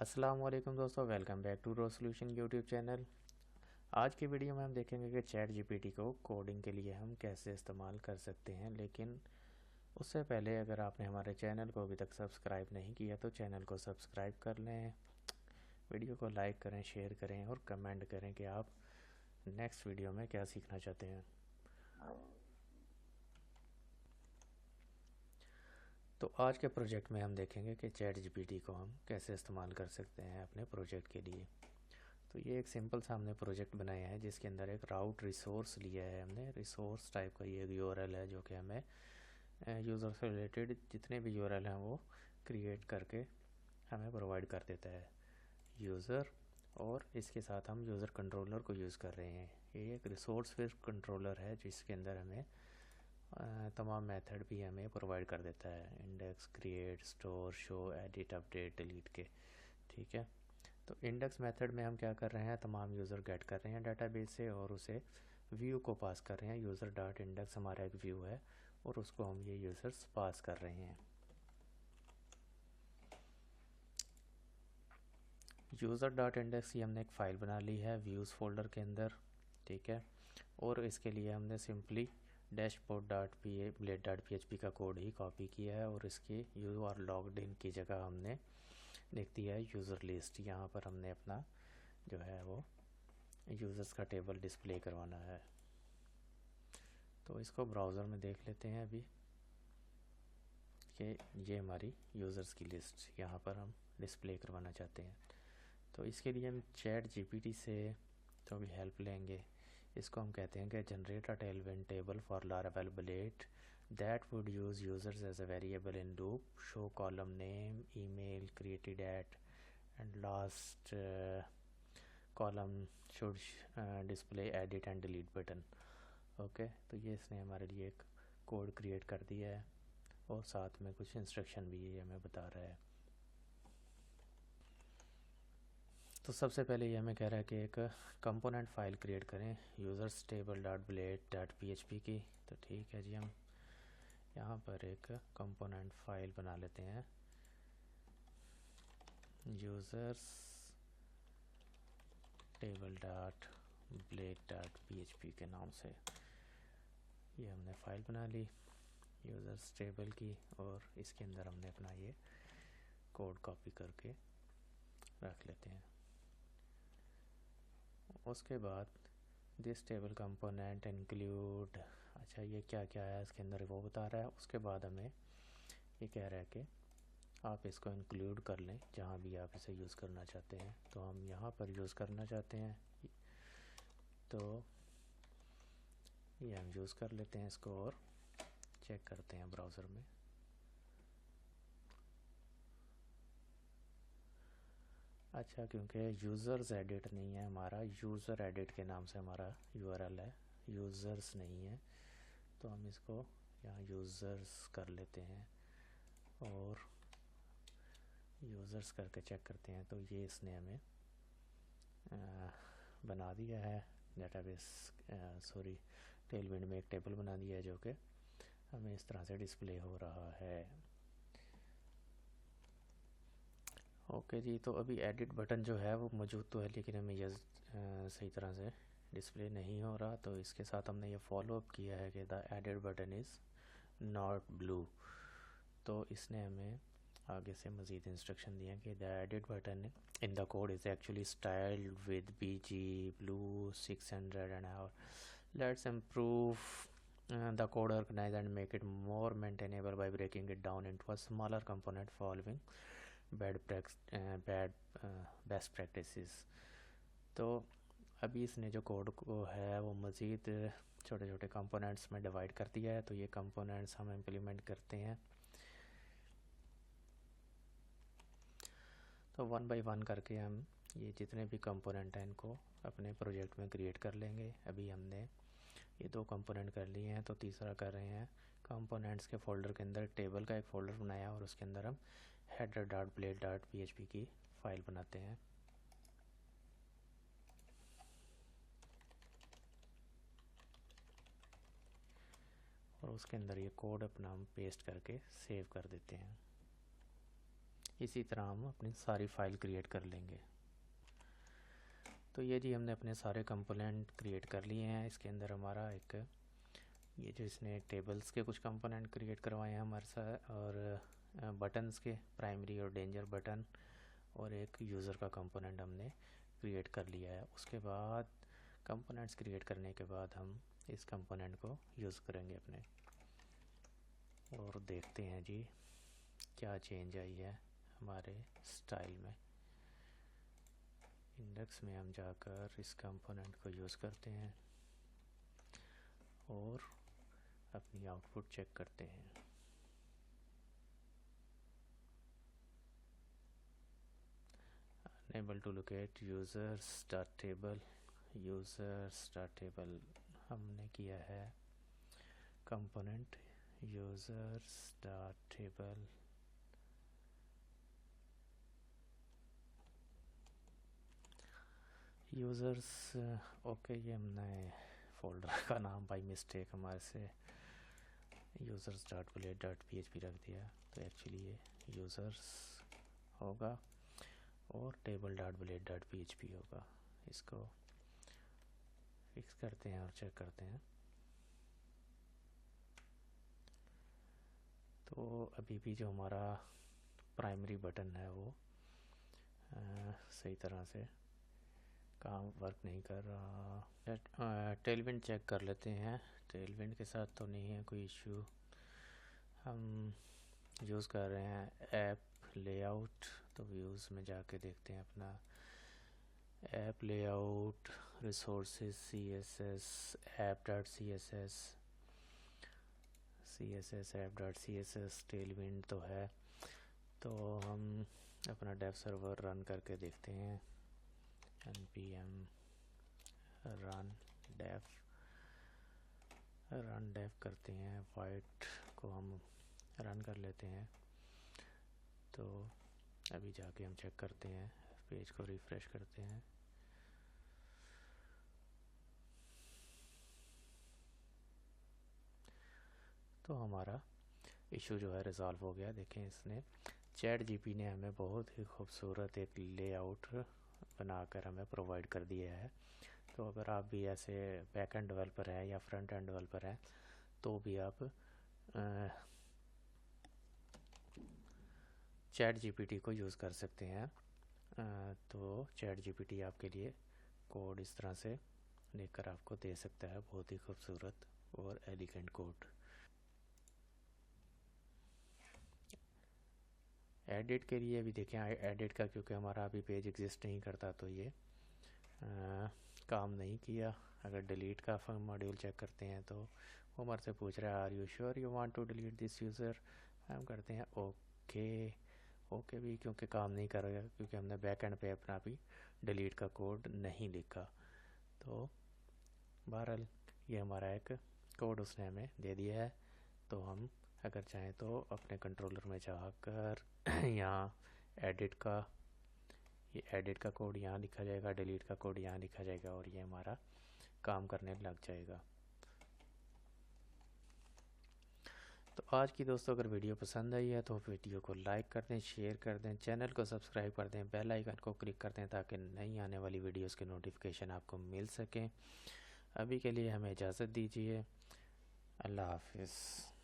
अस्सलाम वालेकुम दोस्तों, welcome back to row solution YouTube channel. आज की वीडियो में हम देखेंगे कि चैट जीपीटी को कोडिंग के लिए हम कैसे इस्तेमाल कर सकते हैं। लेकिन उससे पहले अगर आपने हमारे चैनल को अभी तक सब्सक्राइब नहीं किया तो चैनल को सब्सक्राइब कर लें, वीडियो को लाइक करें, शेयर करें और कमेंट करें कि आप नेक्स्ट वीडियो में क्या सीखना चाहते हैं। तो आज के प्रोजेक्ट में हम देखेंगे कि चैट जीपीटी को हम कैसे इस्तेमाल कर सकते हैं अपने प्रोजेक्ट के लिए। तो ये एक सिंपल सा हमने प्रोजेक्ट बनाया है जिसके अंदर एक राउट रिसोर्स लिया है हमने। रिसोर्स टाइप का ये यूआरएल है जो कि हमें यूज़र से रिलेटेड जितने भी यूआरएल हैं वो क्रिएट करके हमें प्रोवाइड कर देता है यूज़र। और इसके साथ हम यूज़र कंट्रोलर को यूज़ कर रहे हैं। ये एक रिसोर्स फिर कंट्रोलर है जिसके अंदर हमें तमाम मेथड भी हमें प्रोवाइड कर देता है, index, create, store, show, edit, update, delete के। ठीक है, तो इंडेक्स मेथड में हम क्या कर रहे हैं, तमाम यूज़र गेट कर रहे हैं डेटाबेस से और उसे व्यू को पास कर रहे हैं। यूज़र डॉट इंडेक्स हमारा एक व्यू है और उसको हम ये यूज़र्स पास कर रहे हैं। यूज़र डॉट इंडेक्स की हमने एक फ़ाइल बना ली है व्यूज़ फोल्डर के अंदर। ठीक है, और इसके लिए हमने simply dashboard dot P blade dot P का कोड ही कॉपी किया है और इसकी यू आर लॉग्ड इन की जगह हमने लिख दिया है यूज़र लिस्ट। यहाँ पर हमने अपना जो है वो यूज़र्स का टेबल डिस्प्ले करवाना है। तो इसको ब्राउज़र में देख लेते हैं अभी कि ये हमारी यूज़र्स की लिस्ट यहाँ पर हम डिस्प्ले करवाना चाहते हैं। तो इसके लिए हम चैट जीपीटी से तो भी हेल्प लेंगे। इसको हम कहते हैं कि generate a Tailwind table for Laravel at that would use users as a variable in loop, show column name, email created at and last column should display edit and delete button. Okay, तो ये इसने हमारे लिए एक code create कर दिया है और साथ में कुछ इंस्ट्रक्शन भी ये हमें बता रहा है। तो सबसे पहले ये हमें कह रहा है कि एक कंपोनेंट फ़ाइल क्रिएट करें users table dot blade dot P की। तो ठीक है जी, हम यहाँ पर एक कंपोनेंट फ़ाइल बना लेते हैं users table dot blade dot P के नाम से। ये हमने फ़ाइल बना ली यूज़र्स टेबल की और इसके अंदर हमने अपना ये कोड कॉपी करके रख लेते हैं। उसके बाद दिस टेबल कंपोनेंट इंक्लूड, अच्छा ये क्या क्या है इसके अंदर वो बता रहा है। उसके बाद हमें ये कह रहा है कि आप इसको इंक्लूड कर लें जहाँ भी आप इसे यूज़ करना चाहते हैं। तो हम यहाँ पर यूज़ करना चाहते हैं तो ये हम यूज़ कर लेते हैं इसको और चेक करते हैं ब्राउज़र में। अच्छा, क्योंकि यूज़र्स एडिट नहीं है हमारा, यूज़र एडिट के नाम से हमारा यूआरएल है, यूज़र्स नहीं है, तो हम इसको यहाँ यूज़र्स कर लेते हैं और यूज़र्स करके चेक करते हैं। तो ये इसने हमें बना दिया है डेटाबेस, सॉरी टेलविंड में एक टेबल बना दिया है जो कि हमें इस तरह से डिस्प्ले हो रहा है। ओके जी, तो अभी एडिट बटन जो है वो मौजूद तो है लेकिन हमें यह सही तरह से डिस्प्ले नहीं हो रहा। तो इसके साथ हमने ये फॉलो अप किया है कि the edit button is not blue. तो इसने हमें आगे से मज़ीद इंस्ट्रक्शन दिए कि the edit button in the code is actually styled with BG blue 600 and our let's improve the code organize and make it more maintainable by breaking it down into a smaller component following best practices. तो अभी इसने जो code को है वो मज़ीद छोटे छोटे कंपोनेंट्स में डिवाइड कर दिया है। तो ये कंपोनेंट्स हम इम्प्लीमेंट करते हैं तो वन बाय वन करके हम ये जितने भी कंपोनेंट हैं इनको अपने प्रोजेक्ट में क्रिएट कर लेंगे। अभी हमने ये दो कंपोनेंट कर लिए हैं तो तीसरा कर रहे हैं। कंपोनेंट्स के फोल्डर के अंदर टेबल का एक फ़ोल्डर बनाया और उसके अंदर हम header dot blade dot P की फ़ाइल बनाते हैं। और उसके अंदर ये कोड अपना हम पेस्ट करके सेव कर देते हैं। इसी तरह हम अपनी सारी फाइल क्रिएट कर लेंगे। तो ये जी हमने अपने सारे कंपोनेंट क्रिएट कर लिए हैं। इसके अंदर हमारा एक ये जो इसने टेबल्स के कुछ कंपोनेंट क्रिएट करवाए हैं हमारे साथ, और बटन्स के प्राइमरी और डेंजर बटन, और एक यूज़र का कंपोनेंट हमने क्रिएट कर लिया है। उसके बाद कंपोनेंट्स क्रिएट करने के बाद हम इस कंपोनेंट को यूज़ करेंगे अपने, और देखते हैं जी क्या चेंज आई है हमारे स्टाइल में। इंडेक्स में हम जाकर इस कंपोनेंट को यूज़ करते हैं और अपनी आउटपुट चेक करते हैं। Unable to locate users dot table, users dot table हमने किया है component users dot table, users okay, ये हमने फोल्डर का नाम बाई मिस्टेक हमारे से users dot bullet dot PHP रख दिया, तो एक्चुअली ये यूज़र्स होगा और table dot bullet dot PHP होगा। इसको फिक्स करते हैं और चेक करते हैं। तो अभी भी जो हमारा प्राइमरी बटन है वो सही तरह से काम वर्क नहीं कर रहा। टेलविंड चेक कर लेते हैं। टेलविंड के साथ तो नहीं है कोई इशू। हम यूज़ कर रहे हैं ऐप लेआउट, तो व्यूज़ में जाके देखते हैं अपना app layout, resources, CSS, app dot CSS app dot CSS Tailwind तो है। तो हम अपना डेव सर्वर रन करके देखते हैं। npm run dev करते हैं, वाइट को हम रन कर लेते हैं। तो अभी जाके हम चेक करते हैं, पेज को रिफ़्रेश करते हैं। तो हमारा इशू जो है रिज़ॉल्व हो गया। देखें, इसने ChatGPT ने हमें बहुत ही खूबसूरत एक लेआउट बनाकर हमें प्रोवाइड कर दिया है। तो अगर आप भी ऐसे बैक एंड डेवलपर हैं या फ्रंट एंड डेवलपर हैं तो भी आप ChatGPT को यूज़ कर सकते हैं। तो ChatGPT आपके लिए कोड इस तरह से लेकर आपको दे सकता है, बहुत ही खूबसूरत और एलिगेंट कोड। एडिट के लिए भी देखें, एडिट का क्योंकि हमारा अभी पेज एग्जिस्ट नहीं करता तो ये काम नहीं किया। अगर डिलीट का मॉड्यूल चेक करते हैं तो वो हमारे से पूछ रहा है are you sure you want to delete this user. हम करते हैं ओके भी, क्योंकि काम नहीं कर रहा, क्योंकि हमने बैक एंड पे अपना भी डिलीट का कोड नहीं लिखा। तो बहरहाल ये हमारा एक कोड उसने हमें दे दिया है। तो हम अगर चाहें तो अपने कंट्रोलर में जाकर यहाँ एडिट का कोड यहाँ लिखा जाएगा, डिलीट का कोड यहाँ लिखा जाएगा और ये हमारा काम करने लग जाएगा। तो आज की दोस्तों अगर वीडियो पसंद आई है तो वीडियो को लाइक कर दें, शेयर कर दें, चैनल को सब्सक्राइब कर दें, बेल आइकन को क्लिक कर दें ताकि नई आने वाली वीडियोस के नोटिफिकेशन आपको मिल सकें। अभी के लिए हमें इजाज़त दीजिए। अल्लाह हाफिज़।